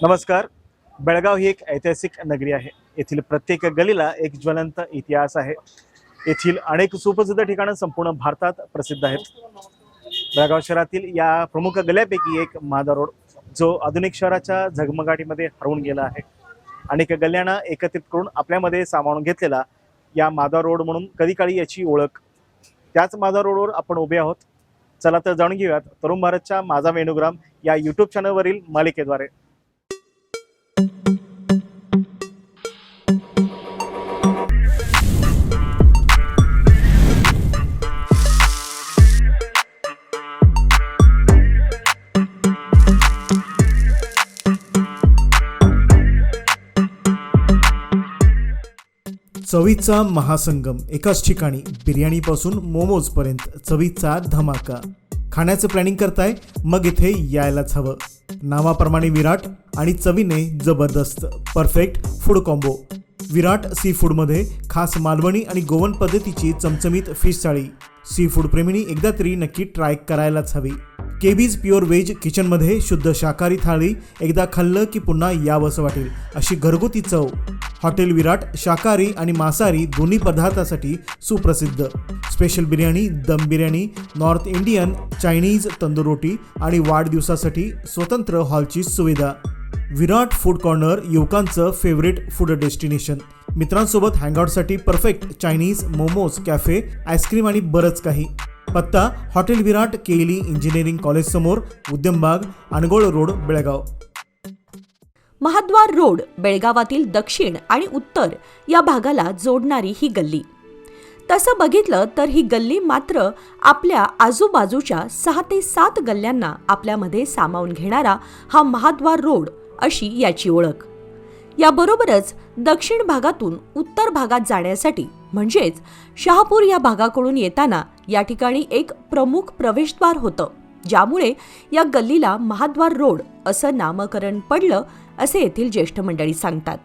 नमस्कार. बेळगाव ही एक ऐतिहासिक नगरी आहे. येथील प्रत्येक गलीला एक ज्वलंत इतिहास आहे. येथील अनेक सुप्रसिद्ध ठिकाणं संपूर्ण भारतात प्रसिद्ध आहेत. बेळगाव शहरातील या प्रमुख गल्ल्यापैकी एक माधव रोड, जो आधुनिक शहराच्या झगमगाटीमध्ये हरवून गेला आहे. अनेक गल्ल्यांना एकत्रित करून आपल्यामध्ये सामावून घेतलेला या माधव रोड म्हणून कधी काळी याची ओळख. त्याच माधव रोडवर आपण उभे आहोत. चला तर जाणून घेऊयात तरुण भारतच्या माझा वेणुग्राम या यूट्यूब चॅनलवरील मालिकेद्वारे. चवीचा महासंगम एकाच ठिकाणी, बिर्याणीपासून मोमोजपर्यंत चवीचा धमाका. खाण्याचं प्लॅनिंग करताय, मग इथे यायलाच हवं. नावाप्रमाणे विराट आणि चवीने जबरदस्त, परफेक्ट फूड कॉम्बो. विराट सी फूडमध्ये खास मालवणी आणि गोवन पद्धतीची चमचमीत फिश थाळी. सी फूड प्रेमींनी एकदा तरी नक्की ट्राय करायलाच हवी. केबीज प्युअर व्हेज किचनमध्ये शुद्ध शाकाहारी थाळी एकदा खाल्लं की पुन्हा यावंसं वाटेल अशी घरगुती चव. हॉटेल विराट शाकाहारी आणि मांसाहारी दोन्ही पदार्थासाठी सुप्रसिद्ध. Special biryani, dum biryani, north Indian, Chinese, tandoor रोटी आणि वाढदिवसासाठी स्वतंत्र हॉलची सुविधा. विराट फूड कॉर्नर युवकांचं फेवरेट फूड डेस्टिनेशन. मित्रांसोबत हँगआउटसाठी perfect. Chinese, momos, cafe, ice cream आणि बरंच काही. पत्ता हॉटेल विराट, केली इंजिनिअरिंग कॉलेज समोर, उद्यमबाग, अनगोळ रोड, बेळगाव. महाद्वार रोड बेळगावातील दक्षिण आणि उत्तर या भागाला जोडणारी ही गल्ली. तसं बघितलं तर ही गल्ली मात्र आपल्या आजूबाजूच्या 6 ते 7 गल्ल्यांना आपल्यामध्ये सामावून घेणारा हा महाद्वार रोड अशी याची ओळख. याबरोबरच दक्षिण भागातून उत्तर भागात जाण्यासाठी म्हणजेच शहापूर या भागाकडून येताना या ठिकाणी एक प्रमुख प्रवेशद्वार होतं, ज्यामुळे या गल्लीला महाद्वार रोड असं नामकरण पडलं असे येथील ज्येष्ठ मंडळी सांगतात.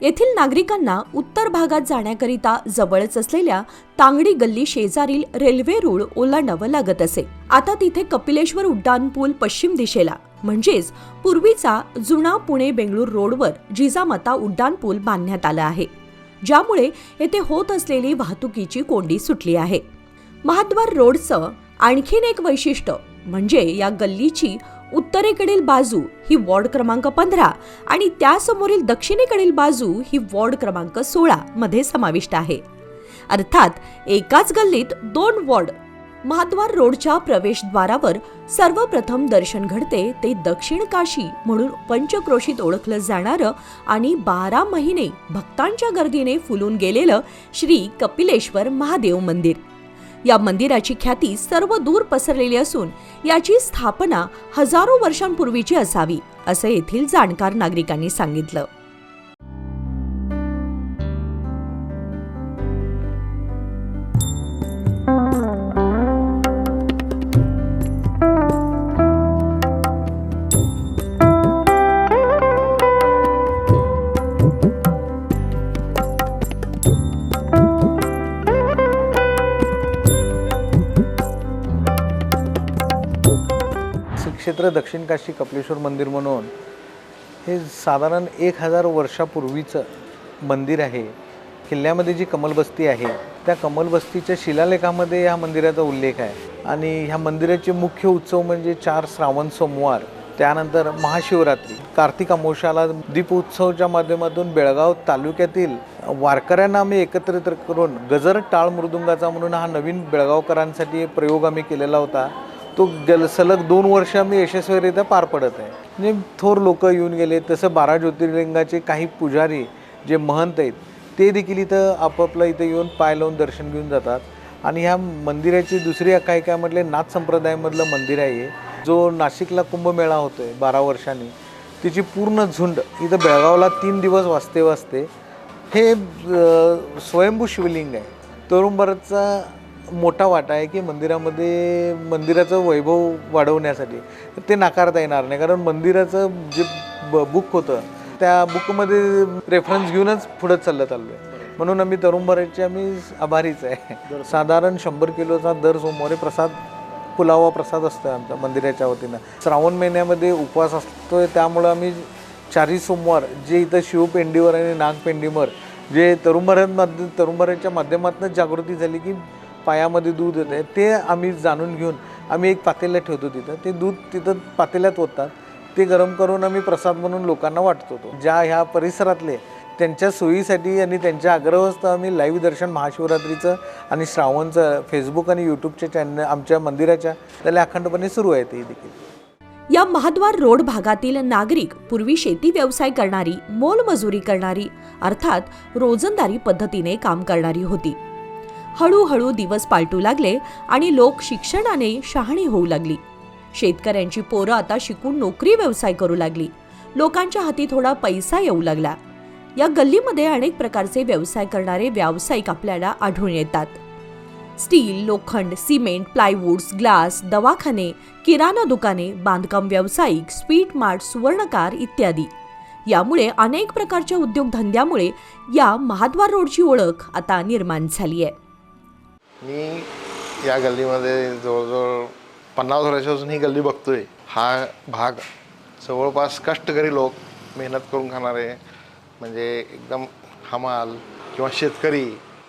येथील नागरिकांना उत्तर भागात जाण्याकरिता जवळच असलेल्या तांगडी गल्ली शेजारील रेल्वे रूळ ओलांडावं लागत असे. आता तिथे कपिलेश्वर उड्डाणपूल पश्चिम दिशेला म्हणजेच पूर्वीचा जुना पुणे बेंगळूर रोडवर जिजामाता उड्डाणपूल बांधण्यात आला आहे, ज्यामुळे येथे होत असलेली वाहतुकीची कोंडी सुटली आहे. महाद्वार रोडचं आणखीन एक वैशिष्ट्य म्हणजे या गल्लीची उत्तरेकडील बाजू ही वॉर्ड क्रमांक 15 आणि त्यासमोरील दक्षिणेकडील बाजू ही वॉर्ड क्रमांक 16 मध्ये समाविष्ट आहे. अर्थात एकाच गल्लीत 2 वॉर्ड. महाद्वार रोडच्या प्रवेशद्वारावर सर्वप्रथम दर्शन घडते ते दक्षिण काशी म्हणून पंचक्रोशीत ओळखलं जाणारं आणि 12 महिने भक्तांच्या गर्दीने फुलून गेलेलं श्री कपिलेश्वर महादेव मंदिर. या मंदिराची ख्याती सर्व दूर पसरलेली असून याची स्थापना हजारो वर्षांपूर्वीची असावी असं येथील जाणकार नागरिकांनी सांगितलं. क्षेत्र दक्षिण काशी कपिलेश्वर मंदिर म्हणून हे साधारण 1000 वर्षापूर्वीचं मंदिर आहे. किल्ल्यामध्ये जी कमलबस्ती आहे त्या कमलबस्तीच्या शिलालेखामध्ये ह्या मंदिराचा उल्लेख आहे. आणि ह्या मंदिराचे मुख्य उत्सव म्हणजे 4 श्रावण सोमवार, त्यानंतर महाशिवरात्री, कार्तिक अमावस्याला दीपोत्सवाच्या माध्यमातून बेळगाव तालुक्यातील वारकऱ्यांना आम्ही एकत्रित करून गजर टाळ मृदुंगाचा म्हणून हा नवीन बेळगावकरांसाठी प्रयोग आम्ही केलेला होता. तो सलग 2 वर्ष आम्ही यशस्वीरित्या पार पडत आहे. म्हणजे थोर लोक येऊन गेले. तसं 12 ज्योतिर्लिंगाचे काही पुजारी जे महंत आहेत ते देखील इथं आपापलं इथं येऊन पाय लावून दर्शन घेऊन जातात. आणि ह्या मंदिराची दुसरी काय म्हटले नाथ संप्रदायामधलं मंदिर आहे, जो नाशिकला कुंभमेळा होतोय 12 वर्षांनी, तिची पूर्ण झुंड इथं बेळगावला 3 दिवस वाजते. हे स्वयंभू शिवलिंग आहे. तरुण भारतचा मोठा वाटा आहे की मंदिरामध्ये मंदिराचं वैभव वाढवण्यासाठी. ते नाकारता येणार नाही, कारण मंदिराचं जे बुक होतं त्या बुकमध्ये रेफरन्स घेऊनच पुढं चाललो आहे. म्हणून आम्ही तरुण भारतचे आभारीच आहे. साधारण 100 किलोचा दर सोमवारी पुलावा प्रसाद असतो आमच्या मंदिराच्या वतीनं. श्रावण महिन्यामध्ये उपवास असतोय, त्यामुळं आम्ही 4 सोमवार जे इथं शिवपेंडीवर आणि नागपेंडीवर जे तरुण भारतच्या माध्यमातून जागृती झाली की पायामध्ये दूध येतं, ते आम्ही जाणून घेऊन आम्ही एक पातेल्यात ठेवतो तिथं. ते दूध तिथं पातेल्यात ओततात, ते गरम करून आम्ही प्रसाद म्हणून लोकांना वाटतो. ज्या ह्या परिसरातले त्यांच्या सोयीसाठी आणि त्यांच्या आग्रहास्तव आम्ही लाईव्ह दर्शन महाशिवरात्रीचं आणि श्रावणचं फेसबुक आणि यूट्यूबच्या चॅनल आमच्या मंदिराच्या त्याला अखंडपणे सुरू आहे. ते देखील या महाद्वार रोड भागातील नागरिक पूर्वी शेती व्यवसाय करणारी, मोलमजुरी करणारी, अर्थात रोजंदारी पद्धतीने काम करणारी होती. हळूहळू दिवस पालटू लागले आणि लोक शिक्षणाने शहाणी होऊ लागली. शेतकऱ्यांची पोरं आता शिकून नोकरी व्यवसाय करू लागली. लोकांच्या हाती थोडा पैसा येऊ लागला. या गल्लीमध्ये अनेक प्रकारचे व्यवसाय करणारे व्यावसायिक आपल्याला आढळून येतात. स्टील, लोखंड, सिमेंट, प्लायवूड्स, ग्लास, दवाखाने, किराणा दुकाने, बांधकाम व्यावसायिक, स्वीट मार्ट, सुवर्णकार इत्यादी. यामुळे अनेक प्रकारच्या उद्योगधंद्यामुळे या महाद्वार रोडची ओळख आता निर्माण झाली आहे. मी या गल्लीमध्ये जवळजवळ 50 वर्षापासून ही गल्ली बघतोय. हा भाग जवळपास कष्टकरी लोक, मेहनत करून खाणारे, म्हणजे एकदम हमाल किंवा शेतकरी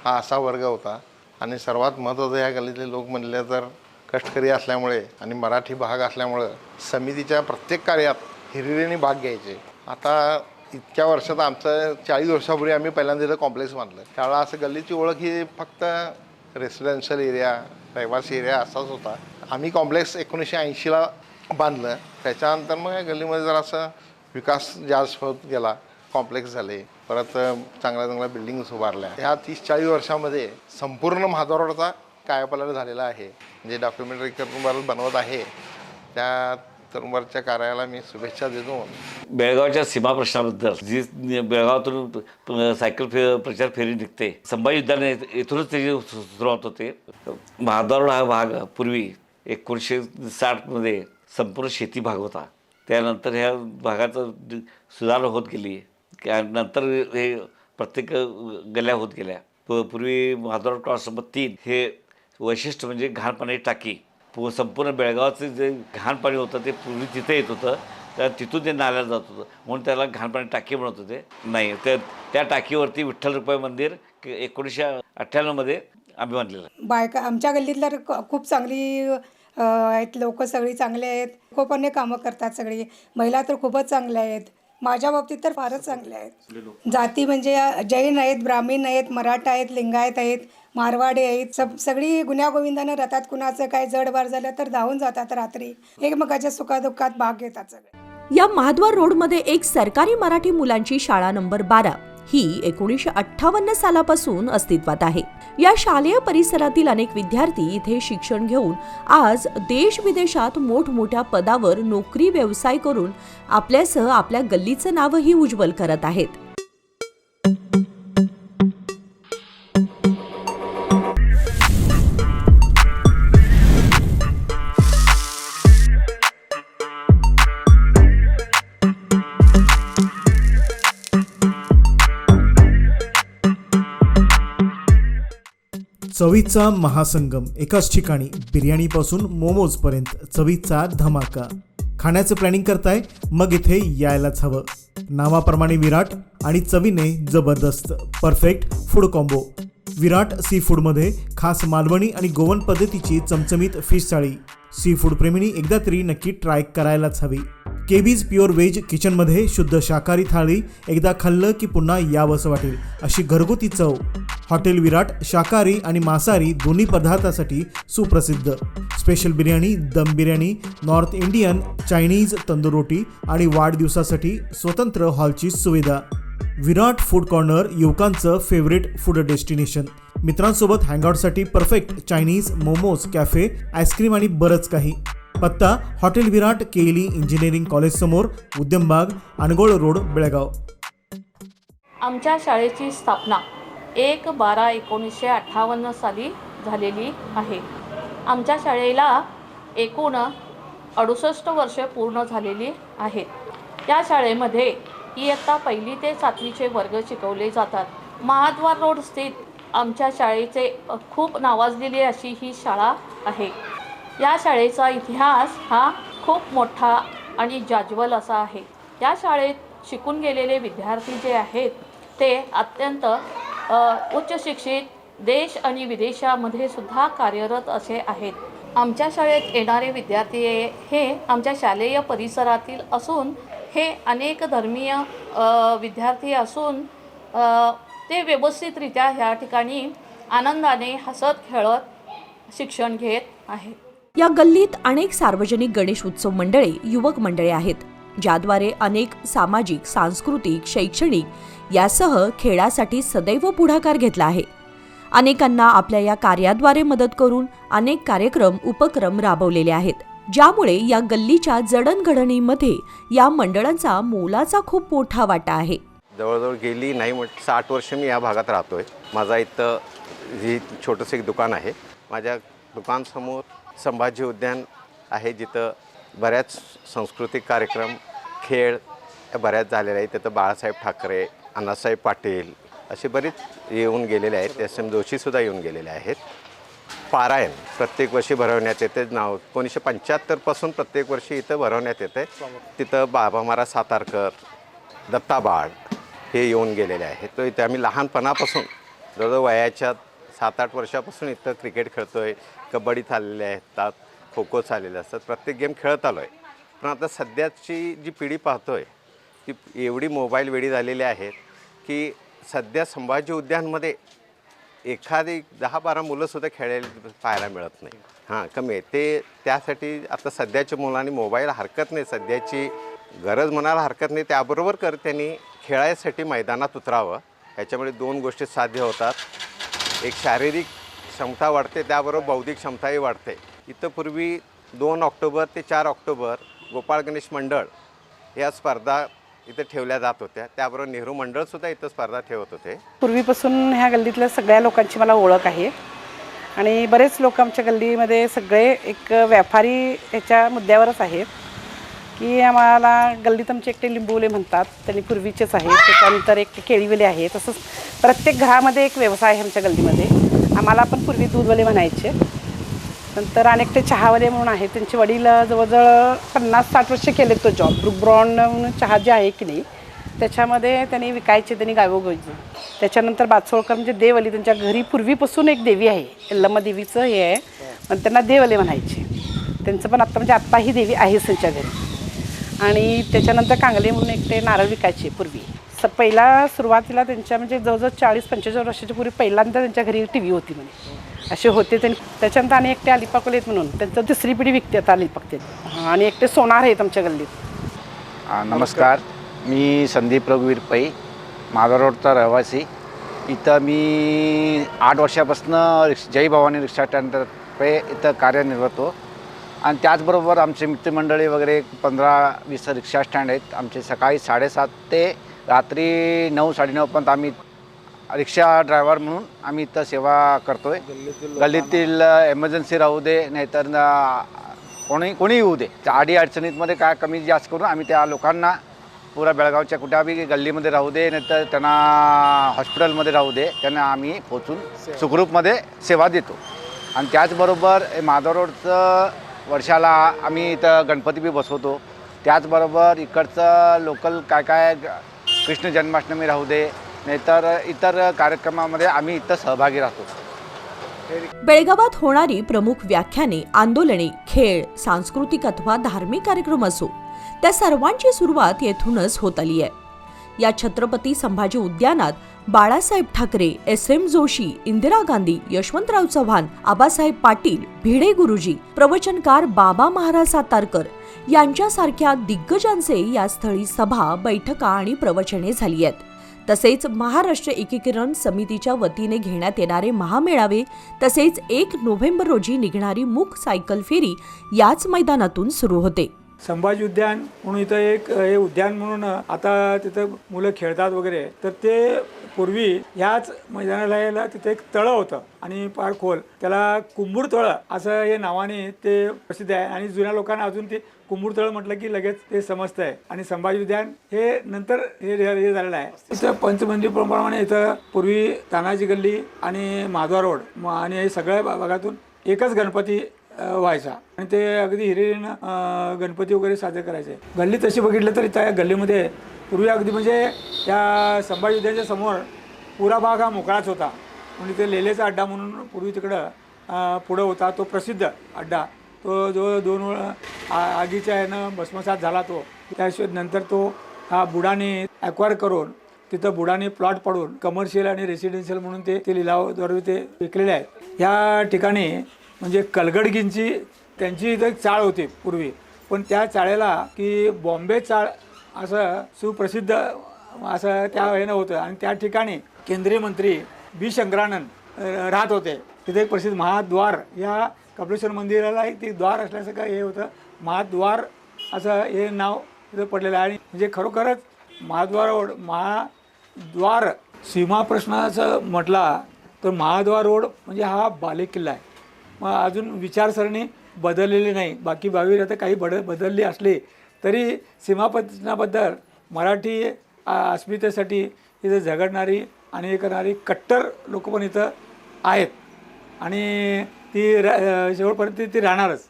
हा असा वर्ग होता. आणि सर्वात महत्त्वाचं या गल्लीतले लोक म्हणले तर कष्टकरी असल्यामुळे आणि मराठी भाग असल्यामुळं समितीच्या प्रत्येक कार्यात हिरिरीने भाग घ्यायचे. आता इतक्या वर्षात आमचं 40 वर्षापूर्वी आम्ही पहिल्यांदा इथं कॉम्प्लेक्स बांधलं. त्यावेळेला असं गल्लीची ओळख ही फक्त रेसिडेन्शियल एरिया, रहिवासी एरिया असाच होता. आम्ही कॉम्प्लेक्स 1980ला बांधलं. त्याच्यानंतर मग या गल्लीमध्ये जरासा विकास जास्त होत गेला. कॉम्प्लेक्स झाले, परत चांगल्या बिल्डिंग्स उभारल्या. ह्या 30-40 वर्षामध्ये संपूर्ण महाद्वार रोडचा कायापालट झालेला आहे. म्हणजे डॉक्युमेंटरी तरुण भारत बनवत आहे, त्या तरुण भारतच्या कार्याला मी शुभेच्छा देतो. बेळगावच्या सीमा प्रश्नाबद्दल जी बेळगावातून सायकल प्रचार फेरी निघते, संभाजी युद्धाने येथूनच त्याची सुरुवात होते. महाद्वार रोड हा भाग पूर्वी 1960मध्ये संपूर्ण शेती भाग होता. त्यानंतर ह्या भागाचं सुधारणा होत गेली. नंतर हे प्रत्येक गल्ल्या होत गेल्या. पूर्वी महाद्वार रोड क्रॉस नंबर 3 हे वैशिष्ट्य म्हणजे घाण पाण्याची टाकी. संपूर्ण बेळगावाचं जे घाण पाणी होतं ते पूर्वी तिथे येत होतं, तर तिथून ते नाल्याला जात होतं, म्हणून त्याला घाण पाणी टाकी म्हणत होते. नाही, त्या टाकीवरती विठ्ठल रुपये मंदिर 1998मध्ये आम्ही बांधलेलं. बायका आमच्या गल्लीतल्या खूप चांगली आहेत. लोक सगळी चांगले आहेत, खूपने कामं करतात. सगळी महिला तर खूपच चांगल्या आहेत. माझ्या बाबतीत तर फारच चांगल्या आहेत. जाती म्हणजे जैन आहेत, ब्राह्मण आहेत, मराठा आहेत, लिंगायत आहेत, मारवाडी आहेत. सगळी गुण्यागोविंदानं रथात कुणाचं काय जडबार झालं तर धावून जातात. रात्री एकमेकाच्या सुखादुःखात भाग घेतात सगळे. या महाद्वार रोडमध्ये एक सरकारी मराठी मुलांची शाळा नंबर 12 ही 1958 सालापासून अस्तित्वात आहे. या शालेय परिसरातील अनेक विद्यार्थी इथे शिक्षण घेऊन आज देश विदेशात मोठमोठ्या पदावर नोकरी व्यवसाय करून आपल्यासह आपल्या गल्लीचं नावही उज्ज्वल करत आहेत. चवीचा महासंगम एकाच ठिकाणी, बिर्याणीपासून मोमोजपर्यंत चवीचा धमाका. खाण्याचं प्लॅनिंग करताय, मग इथे यायलाच हवं. नावाप्रमाणे विराट आणि चवीने जबरदस्त, परफेक्ट फूड कॉम्बो. विराट सी फूडमध्ये खास मालवणी आणि गोवन पद्धतीची चमचमीत फिश थाळी. सी फूड प्रेमींनी एकदा तरी नक्की ट्राय करायलाच हवी. केबीज प्युअर व्हेज किचनमध्ये शुद्ध शाकाहारी थाळी एकदा खाल्लं की पुन्हा यावंसं वाटेल अशी घरगुती चव. हॉटेल विराट शाकाहारी आणि मांसाहारी दोन्ही पदार्थासाठी सुप्रसिद्ध. Special biryani, dum biryani, north Indian, Chinese, tandoor रोटी आणि वाढदिवसासाठी स्वतंत्र हॉलची सुविधा. विराट फूड कॉर्नर युवकांचं फेवरेट फूड डेस्टिनेशन. मित्रांसोबत हँगआउटसाठी perfect Chinese, momos, cafe, ice cream आणि बरंच काही. पत्ता हॉटेल विराट केली इंजिनिअरिंग कॉलेज समोर, उद्यमबाग, अनगोळ रोड, बेळगाव. आमच्या शाळेची स्थापना 1/12/1958 साली झालेली आहे. आमच्या शाळेला एकूण 68 वर्षे पूर्ण झालेली आहेत. या शाळेमध्ये इयत्ता 1ली ते 7वीचे वर्ग शिकवले जातात. महाद्वार रोड स्थित आमच्या शाळेचे खूप नावाजलेली अशी ही शाळा आहे. या शाळेचा इतिहास हा खूप मोठा आणि जाज्वल असा आहे. या शाळेत शिकून गेलेले विद्यार्थी जे आहेत ते अत्यंत उच्च शिक्षित, देश आणि विदेशामध्ये सुद्धा कार्यरत असे आहेत. आमच्या शाळेत येणारे विद्यार्थी हे आमच्या शालेय परिसरातील असून हे अनेक धर्मीय विद्यार्थी असून ते व्यवस्थितरित्या ह्या ठिकाणी आनंदाने हसत खेळत शिक्षण घेत आहेत. या गल्लीत अनेक सार्वजनिक गणेश उत्सव मंडळे, युवक मंडळे आहेत, ज्याद्वारे अनेक सामाजिक, सांस्कृतिक, शैक्षणिक यासह खेळासाठी सदैव पुढाकार घेतला आहे. अनेकांना आपल्या या कार्याद्वारे मदत करून अनेक कार्यक्रम, उपक्रम राबवलेले आहेत, ज्यामुळे या गल्लीच्या जडणघडणीमध्ये या मंडळांचा मोलाचा खूप मोठा वाटा आहे. जवळजवळ गेली नाही 60 वर्ष मी या भागात राहतोय. माझा इथं ही छोटंसं एक दुकान आहे. माझ्या दुकानसमोर संभाजी उद्यान आहे, जिथं बऱ्याच सांस्कृतिक कार्यक्रम, खेळ बऱ्याच झालेले आहेत. तिथं बाळासाहेब ठाकरे, अण्णासाहेब पाटील असे बरेच येऊन गेलेले आहेत. SM जोशीसुद्धा येऊन गेलेले आहेत. पारायण प्रत्येक वर्षी भरवण्यात येते. 1975पासून प्रत्येक वर्षी इथं भरवण्यात येते. तिथं बाबा महाराज सातारकर, दत्ता बाळ हे येऊन गेलेले आहेत. तो इथे आम्ही लहानपणापासून जवळजवळ वयाच्या 7-8 वर्षापासून इथं क्रिकेट खेळतो आहे. कबड्डी चाललेले आहेत, खो खो चाललेले असतात. प्रत्येक गेम खेळत आलो आहे. पण आता सध्याची जी पिढी पाहतो आहे ती एवढी मोबाईल वेडी झालेली आहेत की सध्या संभाजी उद्यानमध्ये एखादी 10-12 मुलंसुद्धा खेळायला पाहायला मिळत नाही. हां, कमी आहे ते. त्यासाठी आता सध्याच्या मुलांनी मोबाईल हरकत नाही, सध्याची गरज म्हणायला हरकत नाही. त्याबरोबर त्यांनी खेळायसाठी मैदानात उतरावं. याच्यामुळे 2 गोष्टी साध्य होतात. एक शारीरिक क्षमता वाढते, त्याबरोबर बौद्धिक क्षमताही वाढते. इथं पूर्वी 2 ऑक्टोबर ते 4 ऑक्टोबर गोपाळ गणेश मंडळ या स्पर्धा इथं ठेवल्या जात होत्या. त्याबरोबर नेहरू मंडळसुद्धा इथं स्पर्धा ठेवत होते. पूर्वीपासून ह्या गल्लीतल्या सगळ्या लोकांची मला ओळख आहे आणि बरेच लोक आमच्या गल्लीमध्ये सगळे एक व्यापारी ह्याच्या मुद्द्यावरच आहेत की आम्हाला गल्लीत आमचे एकटे लिंबवले म्हणतात, त्यांनी पूर्वीचेच आहेत. त्याच्यानंतर एक केळीवले आहे. तसंच प्रत्येक घरामध्ये एक व्यवसाय आहे आमच्या गल्लीमध्ये. आम्हाला पण पूर्वी दूधवाले म्हणायचे. नंतर अनेक ते चहावाले म्हणून आहेत. त्यांचे वडील जवळजवळ 50-60 वर्ष केले तो जॉब. ब्रुकब्रॉन म्हणून चहा जे आहे की नाही त्याच्यामध्ये त्यांनी विकायचे, त्यांनी गावोगावीचे. त्याच्यानंतर बाचोळकर म्हणजे देवली, त्यांच्या घरी पूर्वीपासून एक देवी आहे, यल्लम्मा देवीचं हे आहे, पण त्यांना देवले म्हणायचे. त्यांचं पण आत्ता म्हणजे आत्ता ही देवी आहेच त्यांच्या घरी. आणि त्याच्यानंतर कांगले म्हणून एक ते नारळ विकायचे पूर्वी. पहिला सुरुवातीला त्यांच्या म्हणजे जवळजवळ 40-45 वर्षाच्या पूर्वी पहिल्यांदा त्यांच्या घरी TV होती म्हणे, असे होते त्यांनी. त्याच्यानंतर आणि एकटे अलिपाकोले आहेत म्हणून त्यांचं 3री पिढी विकते आता अलिपाकते. आणि एकटे सोनार आहेत आमच्या गल्लीत. नमस्कार, मी संदीप रघुवीर पै, माधव रोडचा रहिवासी. इथं मी 8 वर्षापासून जय भवानी रिक्षा स्टँडतर्फे इथं कार्यनिर्वहतो. आणि त्याचबरोबर आमचे मित्रमंडळी वगैरे 15-20 रिक्षा स्टँड आहेत. आमचे सकाळी 7:30 ते रात्री 9-9:30 पर्यंत आम्ही रिक्षा ड्रायव्हर म्हणून आम्ही इथं सेवा करतो आहे. गल्लीतील एमर्जन्सी राहू दे, नाहीतर कोणी येऊ दे, त्या अडीअडचणीतमध्ये काय कमी जास्त करून आम्ही त्या लोकांना पुरा बेळगावच्या कुठल्याही गल्लीमध्ये राहू दे, नाहीतर त्यांना हॉस्पिटलमध्ये राहू दे, त्यांना आम्ही पोचून सुखरूपमध्ये सेवा देतो. आणि त्याचबरोबर माधव रोडचं वर्षाला आम्ही इथं गणपती बी बसवतो. त्याचबरोबर इकडचं लोकल काय कृष्ण जन्माष्टमी राहू दे, नाहीतर इतर कार्यक्रमामध्ये आम्ही इथं सहभागी राहतो. बेळगावात होणारी प्रमुख व्याख्याने, आंदोलने, खेळ, सांस्कृतिक अथवा धार्मिक कार्यक्रम असो, त्या सर्वांची सुरुवात येथूनच होत आली आहे. या छत्रपती संभाजी उद्यानात बाळासाहेब ठाकरे, SM जोशी, इंदिरा गांधी, यशवंतराव चव्हाण, आबासाहेब पाटील, भिडे गुरुजी, प्रवचनकार बाबा महाराज सातारकर यांच्यासारख्या दिग्गजांचे या स्थळी सभा, बैठका आणि प्रवचने झाली आहेत. तसेच महाराष्ट्र एकीकरण समितीच्या वतीने घेण्यात येणारे महामेळावे तसेच 1 नोव्हेंबर रोजी निघणारी मूक सायकल फेरी याच मैदानातून सुरू होते. संभाजी उद्यान म्हणून इथं एक हे उद्यान म्हणून आता तिथं मुलं खेळतात वगैरे, तर ते पूर्वी ह्याच मैदानाला तिथे एक तळं होतं आणि फार खोल, त्याला कुंभूर तळं असं हे नावाने ते प्रसिद्ध आहे. आणि जुन्या लोकांना अजून ते कुंभूर तळं म्हटलं की लगेच ते समजतं आहे. आणि संभाजी उद्यान हे नंतर हे झालेलं आहे. इथं पंचमंदिरप्रमाणे इथं पूर्वी तानाजी गल्ली आणि माधवा रोड आणि हे सगळ्या भागातून एकच गणपती व्हायचा आणि ते अगदी हिरिरीनं गणपती वगैरे साजरे करायचे. गल्ली तशी बघितलं तर त्या गल्लीमध्ये पूर्वी अगदी म्हणजे त्या संभाजी उद्यानाच्या समोर पुरा भाग हा मोकळाच होता. म्हणजे ते लेलेचा अड्डा म्हणून पूर्वी तिकडं पुढं होता तो प्रसिद्ध अड्डा. तो जो 2 वेळा आगीच्या ह्यानं भस्मसात झाला तो. त्याशिवाय नंतर तो हा बुडाने ॲक्वायर करून तिथं बुडाने प्लॉट पडून कमर्शियल आणि रेसिडेन्शियल म्हणून ते लिलावाद्वारे ते विकलेले आहेत. ह्या ठिकाणी म्हणजे कलगडगींची त्यांची इथं एक चाळ होती पूर्वी, पण त्या चाळेला की बॉम्बे चाळ असं सुप्रसिद्ध असं त्या ह्यानं होतं. आणि त्या ठिकाणी केंद्रीय मंत्री बी शंकरानंद राहत होते. तिथे एक प्रसिद्ध महाद्वार, या कपिलेश्वर मंदिराला एक ते द्वार असल्यासारखं हे होतं, महाद्वार असं हे नाव तिथं पडलेलं आहे. आणि म्हणजे खरोखरच महाद्वार सीमा प्रश्नाचं म्हटला तर महाद्वार रोड म्हणजे हा बालेकिल्ला आहे. मग अजून विचारसरणी बदललेली नाही. बाकी 22 आता काही बदलली असली तरी सीमाप्रश्नाबद्दल मराठी अस्मितेसाठी इथं झगडणारी आणि हे करणारी कट्टर लोक पण इथं आहेत आणि ती शेवटपर्यंत ती राहणारच.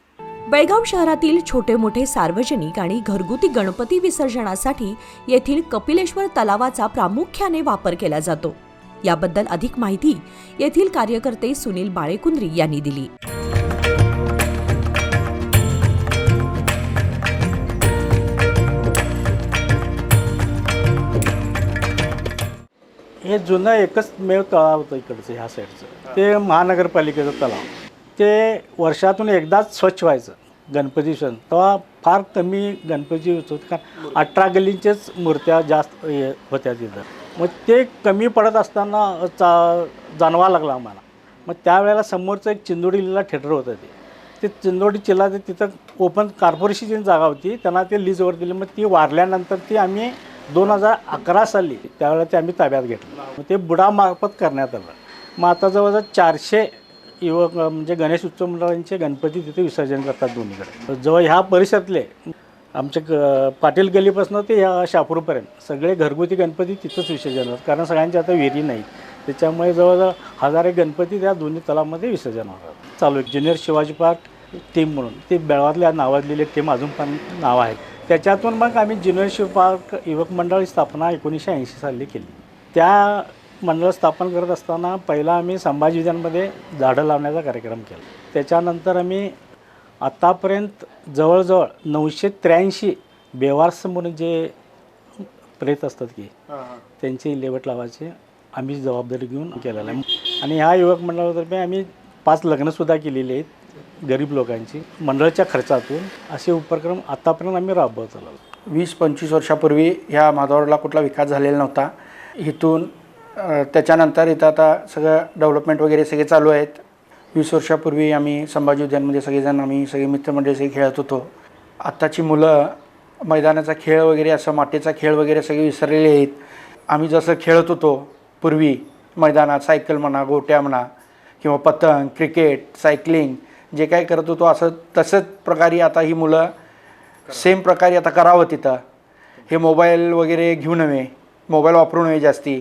बेळगाव शहरातील छोटे मोठे सार्वजनिक आणि घरगुती गणपती विसर्जनासाठी येथील कपिलेश्वर तलावाचा प्रामुख्याने वापर केला जातो. याबद्दल अधिक माहिती येथील कार्यकर्ते सुनील बाळेकुंद्री यांनी दिली. हे जुनं एकच मेव तलाव होतं इकडचं, ह्या साईडचं. ते महानगरपालिकेचं तलाव. ते वर्षातून एकदाच स्वच्छ व्हायचं गणपती सण. तेव्हा फार कमी गणपती होत, कारण 18 गल्लींचेच मूर्त्या जास्त होत्या तिथं. मग ते कमी पडत असताना जाणवा लागला आम्हाला. मग त्यावेळेला समोरचं एक चिंदोडीला थिएटर होतं. ते चिंदोडी चिल्ला ते तिथं ओपन कॉर्पोरेशनची जागा होती, त्यांना ते लीजवर दिली. मग ती वारल्यानंतर ती आम्ही 2011 साली त्यावेळेला ते आम्ही ताब्यात घेतलं. मग ते बुडामार्फत करण्यात आलं. मग आता जवळजवळ 400 युवक म्हणजे गणेश उत्सव मंडळांचे गणपती तिथे विसर्जन करतात दोन्हीकडे. जवळ ह्या परिसरातले आमच्या पाटील गल्लीपासून ते ह्या शापूरपर्यंत सगळे घरगुती गणपती तिथंच विसर्जन होतात, कारण सगळ्यांच्या आता विहिरी नाही. त्याच्यामुळे जवळजवळ 1000 गणपती त्या दोन्ही तलावामध्ये विसर्जन होतात. चालू आहे ज्युनियर शिवाजी पार्क टीम म्हणून, ते बेळगावातल्या नावाजलेले टीम अजून पण नाव आहेत. त्याच्यातून मग आम्ही ज्युनियर शिव पार्क युवक मंडळ स्थापना 1980 साली केली. त्या मंडळ स्थापन करत असताना पहिला आम्ही संभाजी उद्यानमध्ये झाडं लावण्याचा कार्यक्रम केला. त्याच्यानंतर आम्ही आत्तापर्यंत जवळजवळ 983 बेवारस म्हणून जे प्रेत असतात की त्यांची लेवट लावायची आम्ही जबाबदारी घेऊन केलेला आहे. आणि ह्या युवक मंडळातर्फे आम्ही 5 लग्नसुद्धा केलेली आहेत गरीब लोकांची मंडळाच्या खर्चातून. असे उपक्रम आत्तापर्यंत आम्ही राबवत आलो. 20-25 वर्षापूर्वी ह्या माधवरोडला कुठला विकास झालेला नव्हता. इथून त्याच्यानंतर इथं आता सगळं डेव्हलपमेंट वगैरे सगळे चालू आहेत. 20 वर्षापूर्वी आम्ही संभाजी उद्यानमध्ये सगळेजण आम्ही सगळे मित्रमंडळी सगळे खेळत होतो. आत्ताची मुलं मैदानाचा खेळ वगैरे असं मातीचा खेळ वगैरे सगळे विसरलेले आहेत. आम्ही जसं खेळत होतो पूर्वी मैदानात, सायकल म्हणा, गोट्या म्हणा किंवा पतंग, क्रिकेट, सायकलिंग जे काय करत होतो असं तसंच प्रकारे आता ही मुलं सेम प्रकारे आता करावं तिथं. हे मोबाईल वगैरे घेऊ नये, मोबाईल वापरू नये जास्ती.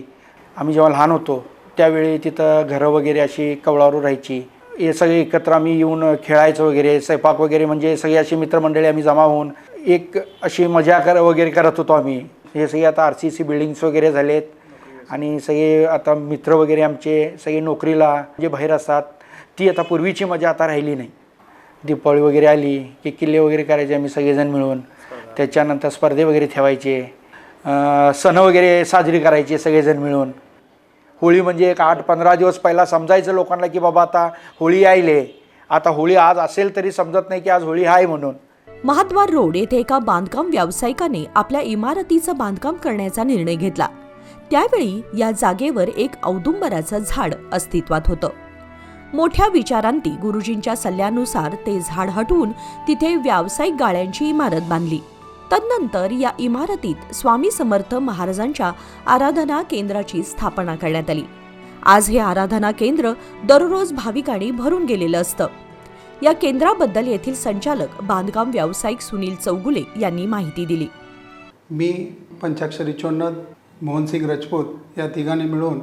आम्ही जेव्हा लहान होतो त्यावेळी तिथं घरं वगैरे अशी कवळावर राहायची. हे सगळे एकत्र आम्ही येऊन खेळायचं वगैरे, स्वयंपाक वगैरे म्हणजे सगळी अशी मित्रमंडळी आम्ही जमा होऊन एक अशी मजा वगैरे करत होतो आम्ही. हे सगळे आता RCC बिल्डिंग्स वगैरे झालेत आणि सगळे आता मित्र वगैरे आमचे सगळे नोकरीला जे बाहेर असतात. ती आता पूर्वीची मजा आता राहिली नाही. दीपावली वगैरे आली की किल्ले वगैरे करायचे आम्ही सगळेजण मिळून. त्याच्यानंतर स्पर्धे वगैरे ठेवायचे, सण वगैरे साजरी करायचे सगळेजण मिळून. होळी म्हणजे एक 8-15 दिवस पहिला समजायचं लोकांना की बाबा आता होळी यायले. आता होळी आज असेल तरी समजत नाही की आज होळी आहे म्हणून. महाद्वार रोड येथे एका बांधकाम व्यावसायिकाने आपल्या इमारतीचं बांधकाम करण्याचा निर्णय घेतला. त्यावेळी या जागेवर एक औदुंबराचं झाड अस्तित्वात होतं. मोठ्या विचारांती गुरुजींच्या सल्ल्यानुसार ते झाड हटवून तिथे व्यावसायिक गाळ्यांची इमारत बांधली. तदनंतर या इमारतीत स्वामी समर्थ महाराजांच्या आराधना केंद्राची स्थापना करण्यात आली. आज हे आराधना केंद्र दररोज भाविकांनी भरून गेलेलं असतं. या केंद्राबद्दल येथील संचालक बांधकाम व्यावसायिक सुनील चौगुले यांनी माहिती दिली. मी पंचाक्षरी चोन्नद, मोहनसिंग राजपूत या तिघांनी मिळून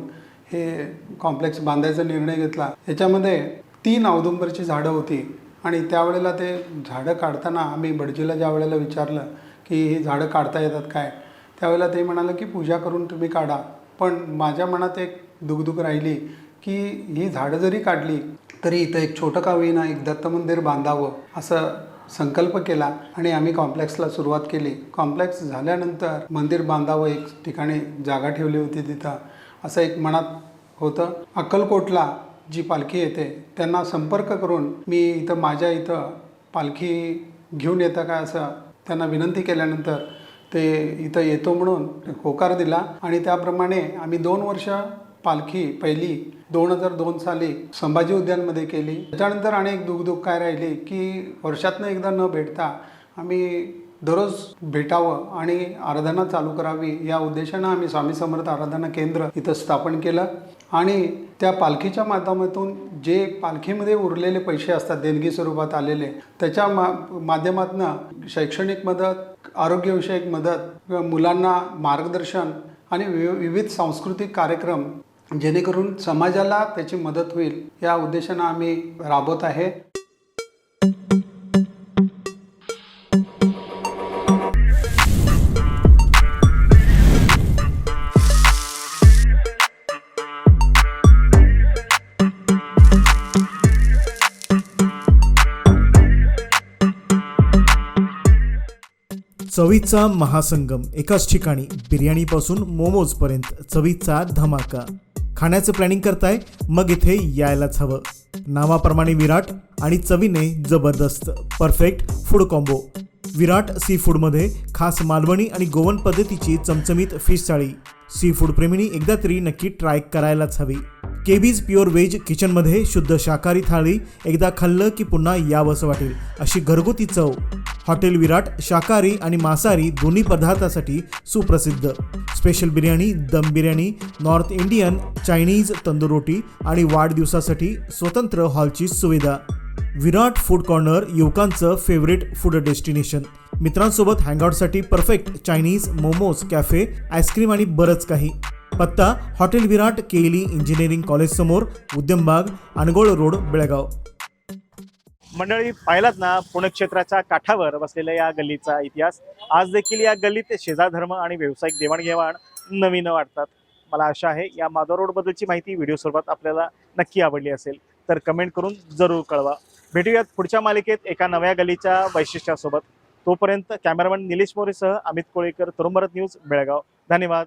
हे कॉम्प्लेक्स बांधायचा निर्णय घेतला. याच्यामध्ये 3 औदुंबरची झाडं होती आणि त्यावेळेला ते झाडं काढताना आम्ही भटजीला ज्या वेळेला विचारलं की ही झाडं काढता येतात काय, त्यावेळेला ते म्हणाले की पूजा करून तुम्ही काढा. पण माझ्या मनात एक दुगदुग राहिली की ही झाडं जरी काढली तरी इथं एक छोटं का होईना एक दत्त मंदिर बांधावं असं संकल्प केला आणि आम्ही कॉम्प्लेक्सला सुरुवात केली. कॉम्प्लेक्स झाल्यानंतर मंदिर बांधावं, एक ठिकाणी जागा ठेवली होती तिथं असं एक मनात होतं. अक्कलकोटला जी पालखी येते त्यांना संपर्क करून मी इथं माझ्या इथं पालखी घेऊन येतं का असं त्यांना विनंती केल्यानंतर ते इथं येतो म्हणून होकार दिला आणि त्याप्रमाणे आम्ही 2 वर्ष पालखी पहिली 2002 साली संभाजी उद्यानमध्ये केली. त्याच्यानंतर अनेक दुगदुग काय राहिली की वर्षातनं एकदा न भेटता आम्ही दररोज भेटावं आणि आराधना चालू करावी या उद्देशानं आम्ही स्वामी समर्थ आराधना केंद्र इथं स्थापन केलं आणि त्या पालखीच्या माध्यमातून जे पालखीमध्ये उरलेले पैसे असतात देणगी स्वरूपात आलेले त्याच्या माध्यमातून शैक्षणिक मदत, आरोग्यविषयक मदत, मुलांना मार्गदर्शन आणि विविध सांस्कृतिक कार्यक्रम जेणेकरून समाजाला त्याची मदत होईल या उद्देशानं आम्ही राबवत आहे. चवीचा महासंगम एकाच ठिकाणी, बिर्याणीपासून मोमोजपर्यंत चवीचा धमाका. खाण्याचं प्लॅनिंग करताय मग इथे यायलाच हवं. नावाप्रमाणे विराट आणि चवीने जबरदस्त परफेक्ट फूड कॉम्बो. विराट सी फूडमध्ये खास मालवणी आणि गोवन पद्धतीची चमचमीत फिश थाळी. सी फूड प्रेमींनी एकदा तरी नक्की ट्राय करायलाच हवी. केबीज प्युअर व्हेज किचनमध्ये शुद्ध शाकाहारी थाळी एकदा खाल्लं की पुन्हा यावंसं वाटेल अशी घरगुती चव. हॉटेल विराट शाकाहारी आणि मांसाहारी दोन्ही पदार्थासाठी सुप्रसिद्ध. Special biryani, dum biryani, north Indian, Chinese, tandoor रोटी आणि वाढदिवसासाठी स्वतंत्र हॉलची सुविधा. विराट फूड कॉर्नर युवकांचं फेवरेट फूड डेस्टिनेशन. मित्रांसोबत हँगआउटसाठी perfect Chinese, momos, cafe, ice cream आणि बरंच काही. पत्ता हॉटेल विराट, केली इंजिनिअरिंग कॉलेज समोर, उद्यमबाग, अनगोळ रोड, बेळगाव. मंडळी, पाहिलात ना पुणेक्षेत्राच्या काठावर बसलेल्या या गल्लीचा इतिहास. आज देखील या गल्लीत शेजारधर्म आणि व्यावसायिक देवाणघेवाण नवीन वाटतात. मला आशा आहे या माधव रोडबद्दलची माहिती व्हिडिओ स्वरूपात आपल्याला नक्की आवडली असेल तर कमेंट करून जरूर कळवा. भेटूयात पुढच्या मालिकेत एका नव्या गल्लीच्या वैशिष्ट्यासोबत. तोपर्यंत कॅमेरामॅन निलेश मोरेसह अमित कोळेकर, तरुण भारत न्यूज, बेळगाव. धन्यवाद.